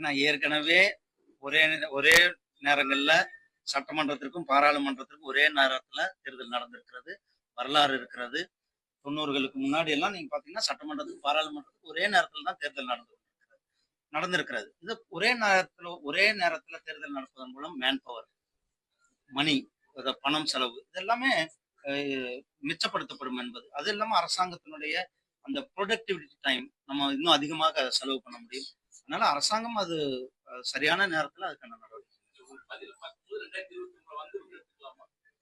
ஏன்னா ஏற்கனவே ஒரே ஒரே நேரங்கள்ல சட்டமன்றத்திற்கும் பாராளுமன்றத்திற்கும் ஒரே நேரத்துல தேர்தல் நடந்திருக்கிறது. வரலாறு இருக்கிறது. 90களுக்கு முன்னாடி எல்லாம் நீங்க பாத்தீங்கன்னா சட்டமன்றத்துக்கு பாராளுமன்றத்துக்கு ஒரே நேரத்துல தான் தேர்தல் நடந்திருக்கிறது. இது ஒரே நேரத்துல தேர்தல் நடப்பதன் மூலம் மேன் பவர், மணி, பணம் செலவு இதெல்லாமே மிச்சப்படுத்தப்படும் என்பது. அது இல்லாம அரசாங்கத்தினுடைய அந்த ப்ரொடக்டிவிட்டி டைம் நம்ம இன்னும் அதிகமாக செலவு பண்ண முடியும். அதனால அரசாங்கம் அது சரியான நேரத்துல அதுக்கான நடவடிக்கை.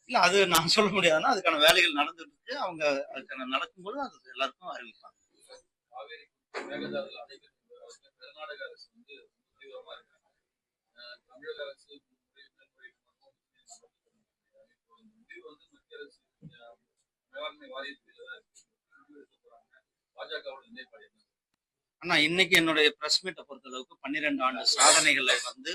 இல்ல அது நான் சொல்ல முடியாதுன்னா அதுக்கான வேலைகள் நடந்துட்டு இருக்கு. அவங்க அதுக்கான நடக்கும்போது அது எல்லாருக்கும் அறிவிப்பாங்க. கர்நாடக அரசு வந்து தீவிரமா இருக்காங்க. தமிழக அரசு முடிவு வந்து மத்திய அரசு மேலாண்மை வாரியத்தில் தான் பாஜகவோட நிலைப்பாடு என்ன? ஆனா இன்னைக்கு என்னுடைய பிரஸ் மீட்டை பொறுத்த அளவுக்கு 12 ஆண்டு சாதனைகளை வந்து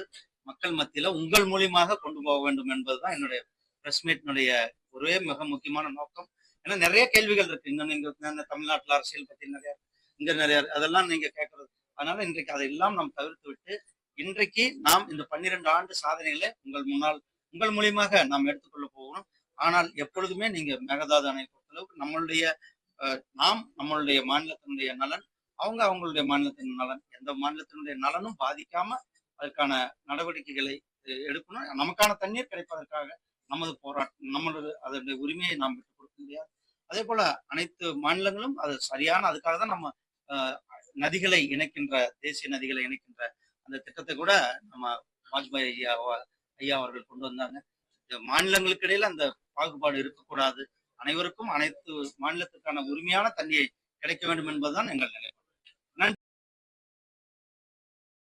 மக்கள் மத்தியில உங்கள் மூலியமாக கொண்டு போக வேண்டும் என்பதுதான் என்னுடைய பிரஸ் மீட்னுடைய ஒரே மிக முக்கியமான நோக்கம். ஏன்னா நிறைய கேள்விகள் இருக்கு. இன்னும் நீங்க தமிழ்நாட்டுல அரசியல் பத்தி நிறைய அதெல்லாம் நீங்க கேட்கறது. அதனால இன்றைக்கு அதையெல்லாம் நாம் தவிர்த்து விட்டு இன்றைக்கு நாம் இந்த 12 ஆண்டு சாதனைகளை உங்கள் மூலியமாக நாம் எடுத்துக்கொள்ள போகணும். ஆனால் எப்பொழுதுமே நீங்க மேகதாது அணை பொறுத்தளவுக்கு நம்மளுடைய மாநிலத்தினுடைய நலன், அவங்களுடைய மாநிலத்தின் நலன், எந்த மாநிலத்தினுடைய நலனும் பாதிக்காம அதற்கான நடவடிக்கைகளை எடுக்கணும். நமக்கான தண்ணீர் கிடைப்பதற்காக நமது போராட்டம், அதனுடைய உரிமையை நாம் விட்டுக் கொடுக்க முடியாது. அதே போல அனைத்து மாநிலங்களும் அது சரியான அதுக்காக தான் நம்ம நதிகளை இணைக்கின்ற, தேசிய நதிகளை இணைக்கின்ற அந்த திட்டத்தை கூட நம்ம வாஜ்பாய் ஐயா அவர்கள் கொண்டு வந்தாங்க. மாநிலங்களுக்கு இடையில அந்த பாகுபாடு இருக்கக்கூடாது. அனைவருக்கும் அனைத்து மாநிலத்திற்கான உரிமையான தண்ணியை கிடைக்க வேண்டும் என்பதுதான் எங்கள் நிலை.